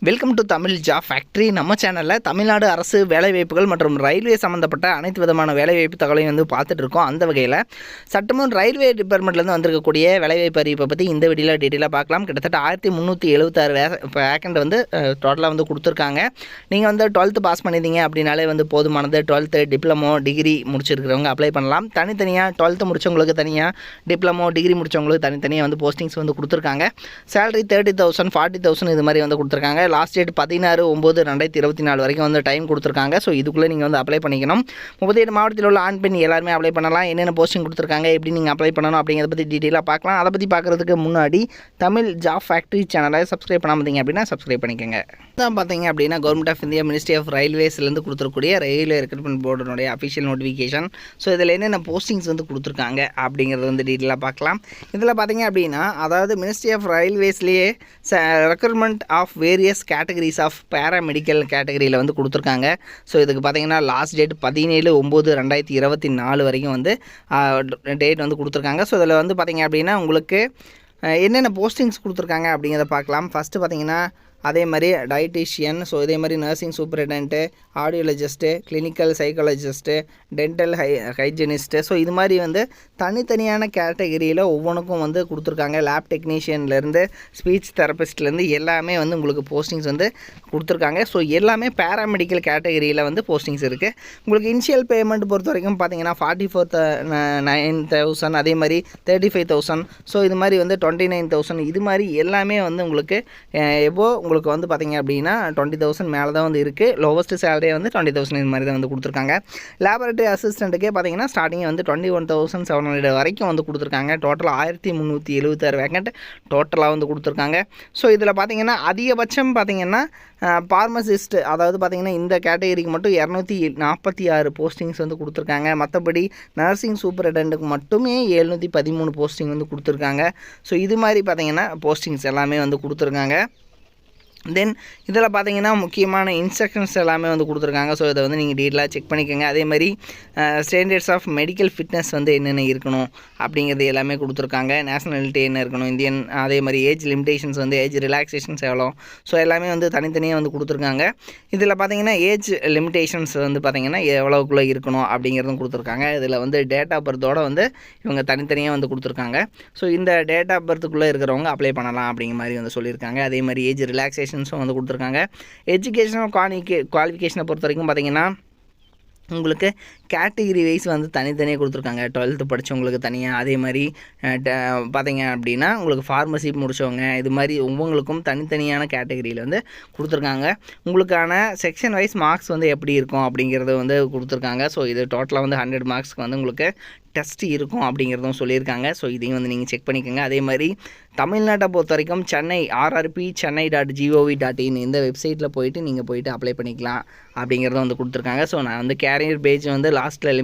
Welcome to Tamil job factory. நம்ம சேனலில் தமிழ்நாடு அரசு வேலைவாய்ப்புகள் மற்றும் ரயில்வே சம்மந்தப்பட்ட அனைத்து விதமான வேலைவாய்ப்பு தகவலையும் வந்து பார்த்துட்டு இருக்கோம். அந்த வகையில் சட்டமும் ரயில்வே டிபார்ட்மெண்ட்லேருந்து வந்திருக்கக்கூடிய வேலைவாய்ப்பு அறிவிப்பை பற்றி இந்த வீடியோவில் டீட்டெயிலாக பார்க்கலாம். கிட்டத்தட்ட 1376 வேக்கண்ட் வந்து டோட்டலாக வந்து கொடுத்துருக்காங்க. நீங்கள் வந்து 12th பாஸ் பண்ணியிருந்தீங்க அப்படின்னாலே வந்து போதுமானது. 12th டிப்ளமோ டிகிரி முடிச்சிருக்கிறவங்க அப்ளை பண்ணலாம். தனித்தனியாக 12th முடித்தவங்களுக்கு தனியாக, டிப்ளமோ டிகிரி முடித்தவங்களுக்கு தனித்தனியாக வந்து போஸ்டிங்ஸ் வந்து கொடுத்துருக்காங்க. சேலரி 30,000 40,000 இது மாதிரி வந்து கொடுத்துருக்காங்க. லாஸ்ட் டேட் 16/9/2024 வரைக்கும் வந்து டைம் கொடுத்துருக்காங்க. ஸோ இதுக்குள்ளே நீங்கள் வந்து அப்ளை பண்ணிக்கணும். 37 மாவட்டத்தில் உள்ள ஆண் பெண் எல்லாருமே அப்ளை பண்ணலாம். என்னென்ன போஸ்டிங் கொடுத்துருக்காங்க, எப்படி நீங்கள் அப்ளை பண்ணணும் அப்படிங்கிறத பற்றி டீட்டெயிலாக பார்க்கலாம். அதை பற்றி பார்க்குறதுக்கு முன்னாடி தமிழ் ஜாப் ஃபேக்ட்ரி சேனலை சப்ஸ்கிரைப் பண்ணாமல் அப்படின்னா சப்ஸ்கிரைப் பண்ணிக்கோங்க. தான் பார்த்தீங்க அப்படின்னா government of India ministry of ரயில்வேஸ்லேருந்து கொடுத்துருக்கூடிய ரயில்வே ரெக்ரூட்மெண்ட் போர்டுனுடைய அஃபிஷியல் நோட்டிஃபிகேஷன். ஸோ இதில் என்னென்ன போஸ்டிங்ஸ் வந்து கொடுத்துருக்காங்க அப்படிங்கிறது வந்து டீட்டெயிலாக பார்க்கலாம். இதில் பார்த்தீங்க அப்படின்னா அதாவது மினிஸ்ட்ரி ஆஃப் ரயில்வேஸ்லேயே recruitment of various categories of paramedical கேட்டகரியில் வந்து கொடுத்துருக்காங்க. ஸோ இதுக்கு பார்த்தீங்கன்னா லாஸ்ட் டேட் 17/9/2024 வரைக்கும் வந்து டேட் வந்து கொடுத்துருக்காங்க. ஸோ இதில் வந்து பார்த்தீங்க அப்படின்னா உங்களுக்கு என்னென்ன போஸ்டிங்ஸ் கொடுத்துருக்காங்க அப்படிங்கிறத பார்க்கலாம். ஃபஸ்ட்டு பார்த்தீங்கன்னா அதே மாதிரி டயட்டீஷியன், ஸோ இதே மாதிரி nursing superintendent, audiologist, clinical psychologist, dental hygienist, so இது மாதிரி வந்து தனித்தனியான கேட்டகரியில் ஒவ்வொன்றுக்கும் வந்து கொடுத்துருக்காங்க. லேப் டெக்னீஷியன்லேருந்து ஸ்பீச் தெரபிஸ்ட்லேருந்து எல்லாமே வந்து உங்களுக்கு போஸ்டிங்ஸ் வந்து கொடுத்துருக்காங்க. ஸோ எல்லாமே பேராமெடிக்கல் கேட்டகரியில் வந்து போஸ்டிங்ஸ் இருக்குது. உங்களுக்கு இனிஷியல் பேமெண்ட் பொறுத்த வரைக்கும் பார்த்தீங்கன்னா 44,900, அதே மாதிரி 35,000, ஸோ இது மாதிரி வந்து 29,000 இது மாதிரி எல்லாமே வந்து உங்களுக்கு உங்களுக்கு வந்து பார்த்தீங்க அப்படின்னா 20,000 மேலே தான் வந்து இருக்குது. லோவஸ்ட் சேலரியே வந்து 20,000 இது மாதிரி தான் வந்து கொடுத்துருக்காங்க. லேபரட்டரி அசிஸ்டண்ட்டுக்கே பார்த்தீங்கன்னா ஸ்டார்டிங் வந்து 21,700 வரைக்கும் வந்து கொடுத்துருக்காங்க. டோட்டலாக 1376 வேக்கண்ட் டோட்டலாக வந்து கொடுத்துருக்காங்க. ஸோ இதில் பார்த்தீங்கன்னா அதிகபட்சம் பார்த்தீங்கன்னா ஃபார்மசிஸ்ட், அதாவது பார்த்தீங்கன்னா இந்த கேட்டகரிக்கு மட்டும் 246 போஸ்டிங்ஸ் வந்து கொடுத்துருக்காங்க. மற்றபடி நர்சிங் சூப்பரிண்டென்ட்டுக்கு மட்டுமே 713 போஸ்டிங் வந்து கொடுத்துருக்காங்க. ஸோ இது மாதிரி பார்த்தீங்கன்னா போஸ்டிங்ஸ் எல்லாமே வந்து கொடுத்துருக்காங்க. தென் இதில் பார்த்தீங்கன்னா முக்கியமான இன்ஸ்ட்ரக்ஷன்ஸ் எல்லாமே வந்து கொடுத்துருக்காங்க. ஸோ இதை வந்து நீங்கள் டீட்டெயிலாக செக் பண்ணிக்கோங்க. அதே மாதிரி ஸ்டாண்டர்ட்ஸ் ஆஃப் மெடிக்கல் ஃபிட்னஸ் வந்து என்னென்ன இருக்கணும் அப்படிங்கிறது எல்லாமே கொடுத்துருக்காங்க. நேஷனாலிட்டி என்ன இருக்கணும், இந்தியன், அதே மாதிரி ஏஜ் லிமிடேஷன்ஸ் வந்து ஏஜ் ரிலாக்ஸேஷன்ஸ் எவ்வளோ, ஸோ எல்லாமே வந்து தனித்தனியாக வந்து கொடுத்துருக்காங்க. இதில் பார்த்தீங்கன்னா ஏஜ் லிமிடேஷன்ஸ் வந்து பார்த்திங்கன்னா எவ்வளோக்குள்ளே இருக்கணும் அப்படிங்கிறதும் கொடுத்துருக்காங்க. இதில் வந்து டேட் ஆஃப் பர்த்தோடு வந்து இவங்க தனித்தனியாக வந்து கொடுத்துருக்காங்க. ஸோ இந்த டேட் ஆஃப் பர்த்துக்குள்ளே இருக்கிறவங்க அப்ளை பண்ணலாம் அப்படிங்கிற மாதிரி வந்து சொல்லியிருக்காங்க. அதே மாதிரி ஏஜ் ரிலாக்ஸேஷன் வந்து கொடுத்துருக்காங்க. எஜுகேஷனல் குவாலிஃபிகேஷனை பொறுத்த வரைக்கும் பார்த்தீங்கன்னா உங்களுக்கு கேட்டகிரி வைஸ் வந்து தனித்தனியாக கொடுத்துருக்காங்க. 12th படித்தவங்களுக்கு தனியாக, அதே மாதிரி பார்த்தீங்க அப்படின்னா உங்களுக்கு ஃபார்மசி முடித்தவங்க, இது மாதிரி ஒவ்வொருக்கும் தனித்தனியான கேட்டகிரியில் வந்து கொடுத்துருக்காங்க. உங்களுக்கான செக்ஷன் வைஸ் மார்க்ஸ் வந்து எப்படி இருக்கும் அப்படிங்கிறத வந்து கொடுத்துருக்காங்க. ஸோ இது டோட்டலாக வந்து 100 மார்க்ஸ்க்கு வந்து உங்களுக்கு டெஸ்ட் இருக்கும் அப்படிங்கிறதும் சொல்லியிருக்காங்க. ஸோ இதையும் வந்து நீங்கள் செக் பண்ணிக்கோங்க. அதே மாதிரி தமிழ்நாட்டை பொறுத்த வரைக்கும் சென்னை rrpchennai.gov.in இந்த வெப்சைட்டில் போயிட்டு நீங்கள் போயிட்டு அப்ளை பண்ணிக்கலாம் அப்படிங்கிறத வந்து கொடுத்துருக்காங்க. ஸோ நான் வந்து கேரியர் பேஜ் வந்து லாஸ்ட்டில்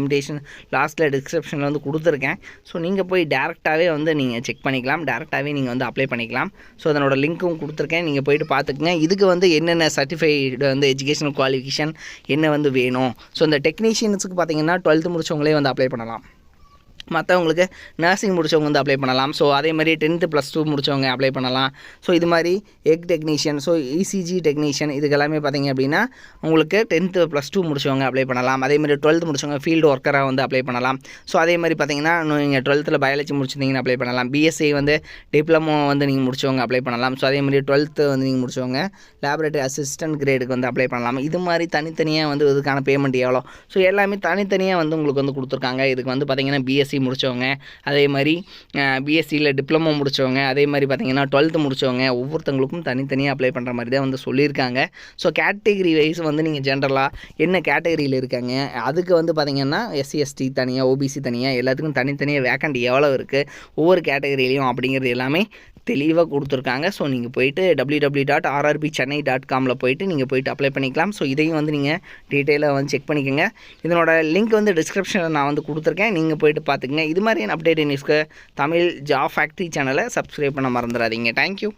டிஸ்கிரிப்ஷனில் வந்து கொடுத்துருக்கேன். ஸோ நீங்கள் போய் டேரெக்டாகவே வந்து நீங்கள் செக் பண்ணிக்கலாம். டேரெக்டாகவே நீங்கள் வந்து அப்ளை பண்ணிக்கலாம். ஸோ அதனோட லிங்க்கும் கொடுத்துருக்கேன், நீங்கள் போயிட்டு பார்த்துக்குங்க. இதுக்கு வந்து என்னென்ன சர்டிஃபைடு வந்து எஜுகேஷனல் குவாலிஃபிகேஷன் என்ன வந்து வேணும். ஸோ இந்த டெக்னீஷியன்ஸுக்கு பார்த்தீங்கன்னா 12th முடிச்சவங்களே வந்து அப்ளை பண்ணலாம். மற்றவங்களுக்கு நர்சிங் முடித்தவங்க வந்து அப்ளை பண்ணலாம். ஸோ அதே மாதிரி 10th +2 முடித்தவங்க அப்ளை பண்ணலாம். ஸோ இது மாதிரி egg technician, so ECG technician, இதுக்கு எல்லாமே பார்த்தீங்க அப்படின்னா உங்களுக்கு 10th +2 முடித்தவங்க அப்ளை பண்ணலாம். அதே மாதிரி 12th முடித்தவங்க ஃபீல்டு ஒர்க்கராக வந்து அப்ளை பண்ணலாம். ஸோ அதே மாதிரி பார்த்தீங்கன்னா நீங்கள் 12th பயாலஜி முடிச்சிருந்தீங்கன்னா அப்ளை பண்ணலாம். பிஎஸ்சி வந்து டிப்ளமோ வந்து நீங்கள் முடித்தவங்க அப்ளை பண்ணலாம். ஸோ அதே மாதிரி 12th வந்து நீங்கள் முடித்தவங்க லேபரேட்டரி அசிஸ்டன்ட் கிரேடுக்கு வந்து அப்ளை பண்ணலாம். இது மாதிரி தனித்தனியாக வந்து இதுக்கான பேமெண்ட் எவ்வளோ, ஸோ எல்லாமே தனித்தனியாக வந்து உங்களுக்கு வந்து கொடுத்துருக்காங்க. இதுக்கு வந்து பார்த்தீங்கன்னா பிஎஸ்சி முடித்தவங்க, அதே மாதிரி பிஎஸ்சியில் டிப்ளமோ முடித்தவங்க, அதே மாதிரி பார்த்தீங்கன்னா 12th முடித்தவங்க ஒவ்வொருத்தவங்களுக்கும் தனித்தனியாக அப்ளை பண்ணுற மாதிரி தான் வந்து சொல்லியிருக்காங்க. ஸோ கேட்டகிரி வைஸ் வந்து நீங்கள் ஜென்ரலாக என்ன கேட்டகிரியில் இருக்காங்க, அதுக்கு வந்து பார்த்திங்கன்னா SC ST தனியாக, OBC தனியாக, எல்லாத்துக்கும் தனித்தனியாக வேக்கண்ட் எவ்வளோ இருக்குது ஒவ்வொரு கேட்டகிரிலையும் அப்படிங்கிறது எல்லாமே தெளிவாக கொடுத்துருக்காங்க. ஸோ நீங்கள் போயிட்டு www.rrpchennai.com போயிட்டு நீங்கள் போயிட்டு அப்ளை பண்ணிக்கலாம். ஸோ இதையும் வந்து நீங்கள் டீட்டெயிலாக வந்து செக் பண்ணிக்கோங்க. இதனோட லிங்க் வந்து டிஸ்கிரிப்ஷனில் நான் வந்து கொடுத்துருக்கேன், நீங்கள் போயிட்டு பார்த்துக்குங்க. இது மாதிரியான அப்டேட் நியூஸ்க்கு தமிழ் ஜாப் ஃபேக்ட்ரி சேனலை சப்ஸ்கிரைப் பண்ண மறந்துடாதீங்க. தேங்க்யூ.